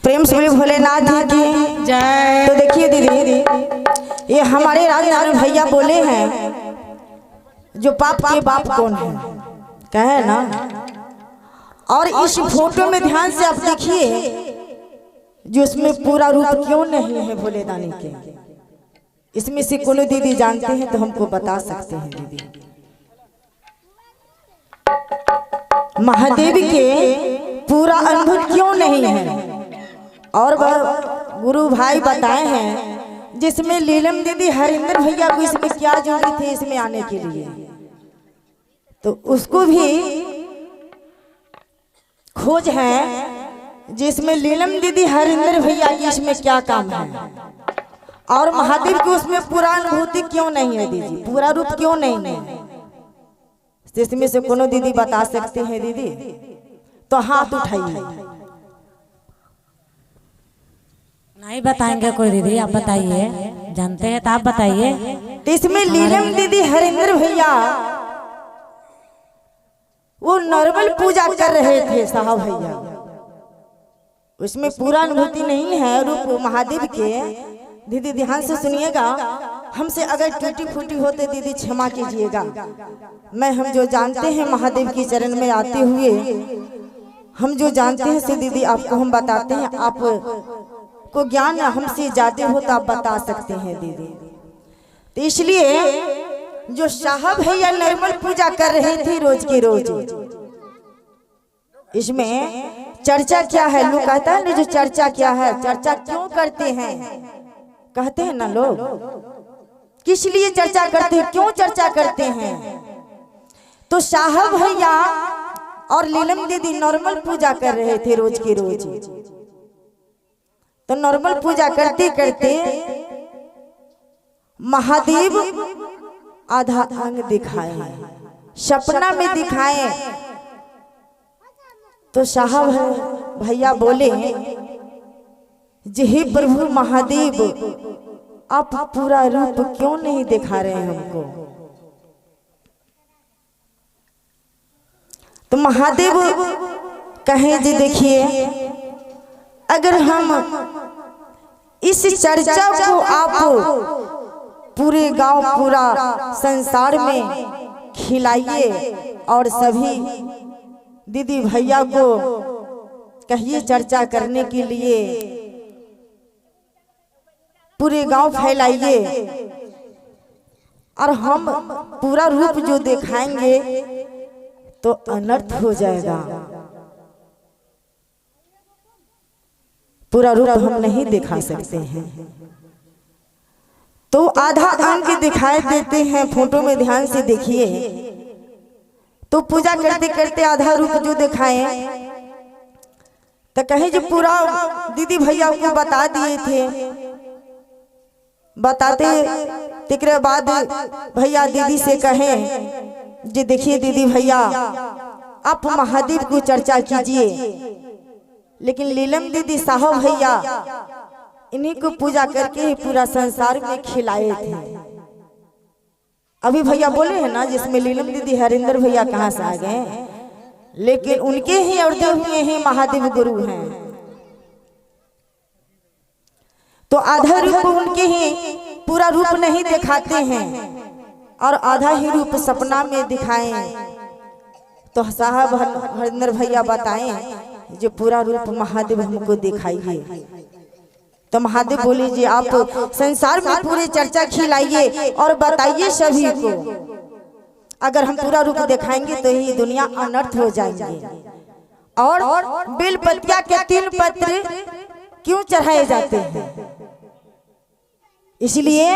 प्रेम से बोले भोलेनाथ जी की जय। तो देखिए दीदी, ये हमारे राजनारायण भैया बोले हैं जो पाप के बाप कौन है, कहे ना। और इस फोटो में ध्यान से आप देखिए जो इसमें पूरा रूप क्यों नहीं है भोले दानी के। इसमें से कोनो दीदी जानते हैं तो हमको बता सकते हैं दीदी। महादेव के पूरा अनुभव क्यों नहीं है। और वह गुरु भाई बताए हैं जिसमें लीलम दीदी हरिंदर भैया को इसमें क्या जरूरत थे इसमें आने के लिए, तो उसको भी खोज है जिसमें लीलम दीदी हरिंदर भैया की इसमें क्या काम है। और महादेव की उसमें पूरा अनुभूति क्यों नहीं है दीदी, पूरा रूप क्यों नहीं है। इसमें से कोनो दीदी बता सकते हैं दीदी तो हाथ उठाइए। नहीं बताएंगे कोई दीदी, आप बताइए, जानते हैं तो आप बताइए। इसमें लीलम दीदी हरिंदर भैया वो नॉर्मल पूजा कर रहे थे साहब भैया, उसमें पूरा अनुभूति नहीं है रूप महादेव के। दीदी ध्यान से सुनिएगा, हमसे अगर टूटी फूटी होते दीदी क्षमा कीजिएगा। मैं हम जो जानते हैं महादेव के चरण में आते हुए हम जो जानते हैं से दीदी आपको हम बताते हैं। आप को ज्ञान हमसे ज्यादा हो तो आप बता सकते हैं दीदी। तो इसलिए जो साहब भैया नॉर्मल पूजा कर रहे थे रोज के रोज, इसमें चर्चा क्या है, लोग कहता है ना जो चर्चा क्या है, चर्चा क्यों करते हैं, कहते हैं ना लोग किस लिए चर्चा करते हैं, क्यों चर्चा करते हैं। तो साहब भैया और लीलम दीदी नॉर्मल पूजा कर रहे थे रोज के रोज। तो नॉर्मल पूजा करते करते महादेव आधा अंग दिखाए, सपना में दिखाए। तो साहब भैया बोले जे हे प्रभु महादेव आप पूरा रूप क्यों नहीं दिखा रहे हैं हमको। तो महादेव कहे जी देखिए, अगर हम इस चर्चा को आप पूरे गांव पूरा संसार में खिलाइए और सभी दीदी भैया को कहिए चर्चा करने के लिए, पूरे गांव फैलाइए और हम पूरा रूप जो दिखाएंगे तो अनर्थ हो जाएगा। पूरा रूप हम नहीं दिखा सकते हैं। तो आधा अंग दिखाई देते हैं फोटो में, ध्यान से देखिए। तो पूजा करते करते आधा रूप जो दिखाए तो कहे जो पूरा दीदी भैया को बता दिए थे। बताते तिकरे बाद भैया दीदी से कहे जी देखिए दीदी भैया आप महादेव को चर्चा कीजिए, लेकिन लीलम दीदी साहब भैया इन्हीं को पूजा करके ही पूरा संसार में खिलाए थे। अभी भैया बोले हैं ना जिसमें लीलम दीदी हरिंदर भैया कहाँ से आ गए, लेकिन उनके ही अवतार हुए हैं महादेव गुरु हैं। तो आधा रूप उनके ही पूरा रूप नहीं दिखाते हैं और आधा ही रूप सपना में दिखाएं। तो साहब हरिंदर भैया बताएं जो पूरा रूप महादेव हमको दिखाइए। तो महादेव बोले जी आप संसार में पूरी चर्चा खिलाइए और बताइए सभी को, अगर हम पूरा रूप दिखाएंगे तो ये दुनिया अनर्थ हो जाएंगे। और बेलपतिया के 3 पत्र क्यों चढ़ाए जाते हैं, इसलिए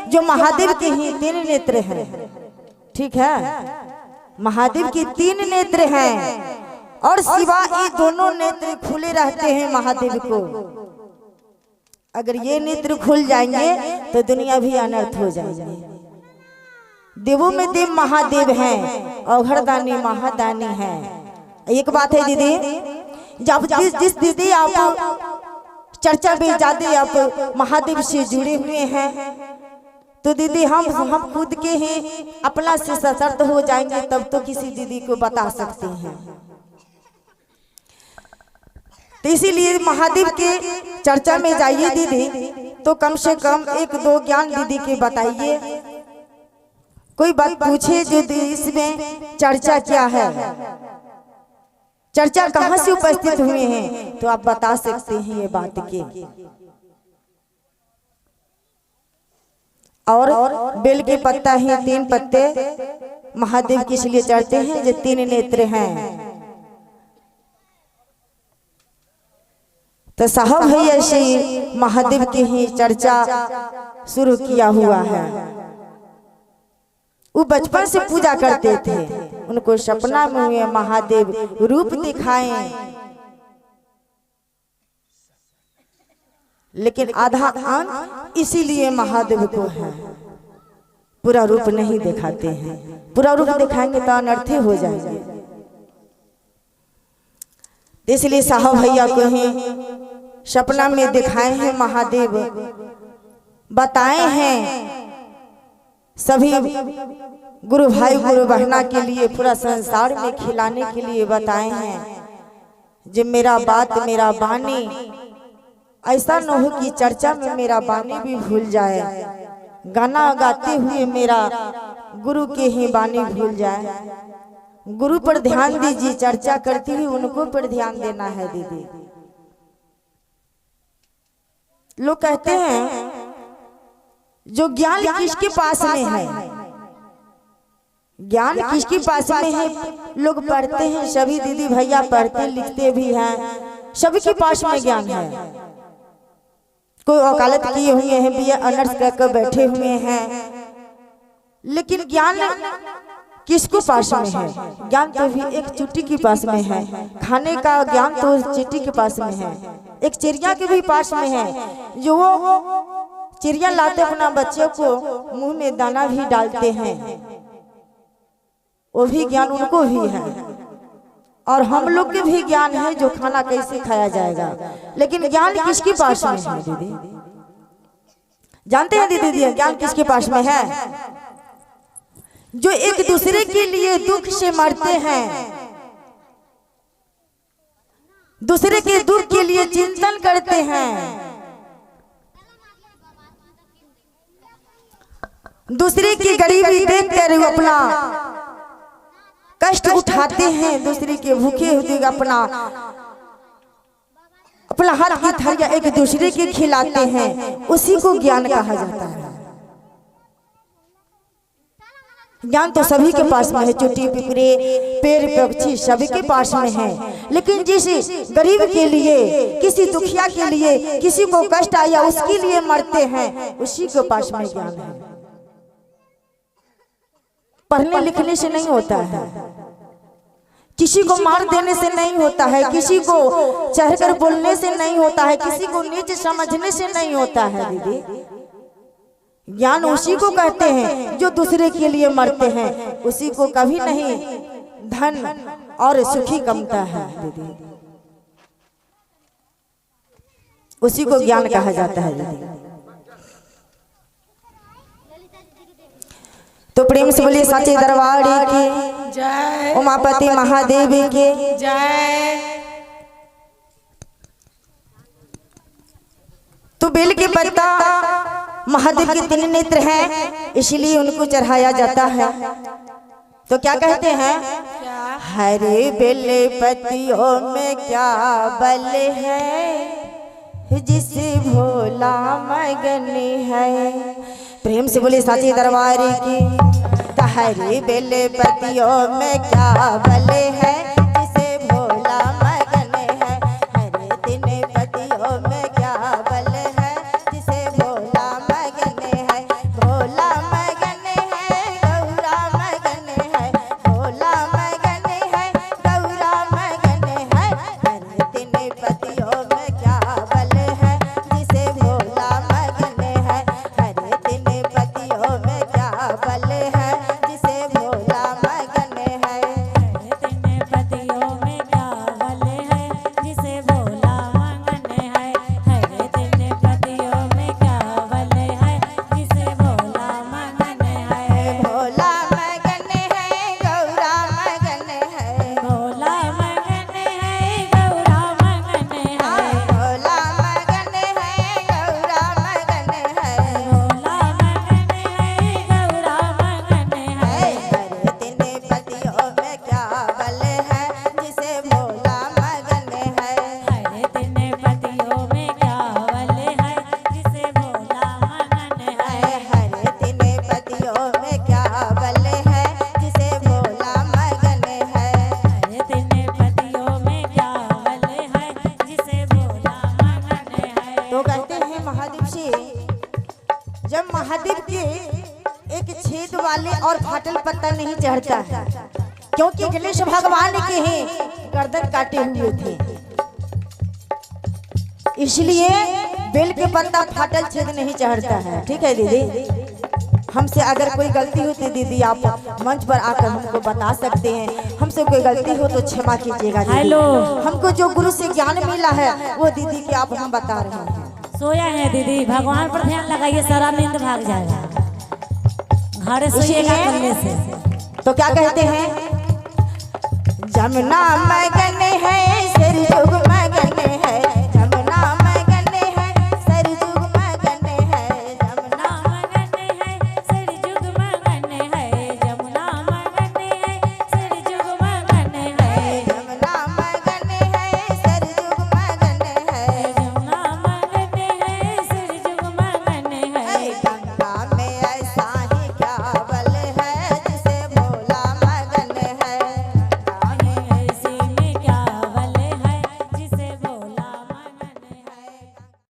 जो महादेव के ही 3 नेत्र हैं, ठीक है, महादेव के 3 नेत्र हैं और शिवा ये दोनों नेत्र खुले रहते हैं महादेव को। अगर ये नेत्र खुल जाएंगे तो दुनिया भी अनर्थ हो जाएगी। देवों में देव महादेव हैं और घरदानी महादानी है। एक बात है दीदी, जब जिस दीदी आप चर्चा में ज्यादा आप महादेव से जुड़े हुए हैं तो दीदी हम खुद के ही अपना से सशक्त हो जाएंगे, तब तो किसी दीदी को बता सकते हैं। तो इसीलिए महादेव के चर्चा में जाइए दीदी, तो कम से कम एक दो ज्ञान दीदी के बताइए। कोई बात पूछे जो इसमें चर्चा क्या है, चर्चा कहाँ से उपस्थित हुए हैं, तो आप बता सकते हैं ये बात के। और बेल के पत्ता है 3 पत्ते महादेव के इसलिए चढ़ते हैं जो 3 नेत्र हैं। तो साहब भैया ऐसे महादेव की ही चर्चा शुरू किया हुआ है। वो बचपन से पूजा करते थे, उनको सपना में हुए महादेव रूप दिखाएं, लेकिन आधा अंग इसीलिए महादेव को है, पूरा रूप नहीं दिखाते हैं। पूरा रूप दिखाएंगे तो अनर्थ हो जाएंगे। इसलिए साहब भैया को ही सपना में दिखाए हैं महादेव, बताए हैं सभी गुरु भाई गुरु बहना के लिए, पूरा संसार में खिलाने के लिए बताए हैं। जब मेरा बात मेरा बानी, ऐसा न हो कि चर्चा में मेरा बानी भी भूल जाए, गाना गाते हुए मेरा गुरु के ही बानी भूल जाए। गुरु पर ध्यान दीजिए, चर्चा करती हुई उनको पर ध्यान देना है दीदी। लोग कहते हैं जो ज्ञान किसके पास में है, ज्ञान किसके पास में है, लोग पढ़ते हैं, सभी दीदी भैया पढ़ते लिखते भी हैं, सभी के पास में ज्ञान है। कोई वकालत किए हुए हैं, बीए ऑनर्स करके बैठे हुए हैं, लेकिन ज्ञान किसको पास में है? ज्ञान तो भी एक चुट्टी के पास में है। खाने का ज्ञान तो चींटी के पास में है, एक चिड़िया के भी पास में है। जो वो चिड़िया लाते अपना बच्चों को मुंह में दाना भी डालते हैं, वो भी ज्ञान उनको भी है। और हम लोग के भी ज्ञान है जो खाना कैसे खाया जाएगा, लेकिन ज्ञान किसके पास में है दीदी? जानते हैं दीदी ज्ञान किसके पास में है? जो एक दूसरे के लिए दुख से मरते हैं, दूसरे के दुख के लिए चिंतन करते हैं, दूसरे की गरीबी देखकर अपना कष्ट उठाते हैं, दूसरे के भूखे हुए अपना हाथ की थरिया एक दूसरे के खिलाते हैं, उसी को ज्ञान कहा जाता है। ज्ञान तो सभी के पास में है, चुट्टी पिपरे पेड़ पक्षी सभी के पास में है, लेकिन जिस गरीब के लिए, किसी दुखिया के लिए, किसी को कष्ट आया उसके लिए मरते हैं, उसी के पास में ज्ञान है। पढ़ने लिखने से नहीं होता है, किसी को मार देने से नहीं होता है, किसी को चढ़कर बोलने से नहीं होता है, किसी को नीच समझने से नहीं होता है दीदी। ज्ञान उसी को कहते हैं जो दूसरे के लिए मरते हैं, उसी को कभी नहीं धन और सुखी कमता है दीदी, उसी को ज्ञान कहा जाता है दीदी। तो प्रेम से बोलिए साचे दरबार की जय, उमापति महादेव की जय। तो बेल के पत्ता महादेव के 3 नेत्र हैं, इसलिए उनको चढ़ाया जाता है। तो क्या कहते हैं? हरे बेले पत्तियों में क्या बल है, जिसे भोला मगन है। प्रेम से बोले साची दरबार की। हरे बेले पत्तियों में क्या बल है, जिसे भोला मगन है। हरे दिन पत्तियों में क्या बल है, जिसे भोला मगन है। भोला मगन है, गौरा मगन है। भोला मगन है, गौरा मगन है। हरे दिन पत्तियों में क्या बल है, जिसे भोला मगन है। हरे दिन पत्तियों में क्या बल है, महादेव से जब महादेव के एक छेद वाले और फाटल पत्ता नहीं चढ़ता है, क्योंकि गणेश भगवान के ही गर्दन काटे हुए थे, इसलिए बेल के पत्ता फाटल छेद नहीं चढ़ता है। ठीक है दीदी, हमसे अगर कोई गलती हो तो दीदी आप मंच पर आकर हमको बता सकते हैं। हमसे कोई गलती हो तो क्षमा कीजिएगा दीदी। हेलो, हमको जो गुरु से ज्ञान मिला है वो दीदी के आप हम बता रहे हैं। सोया है दीदी, भगवान पर ध्यान लगाइए, सारा नींद भाग जाएगा। घरे सोइएगा करने से। तो क्या कहते हैं, जमुना मगन है सिर युग में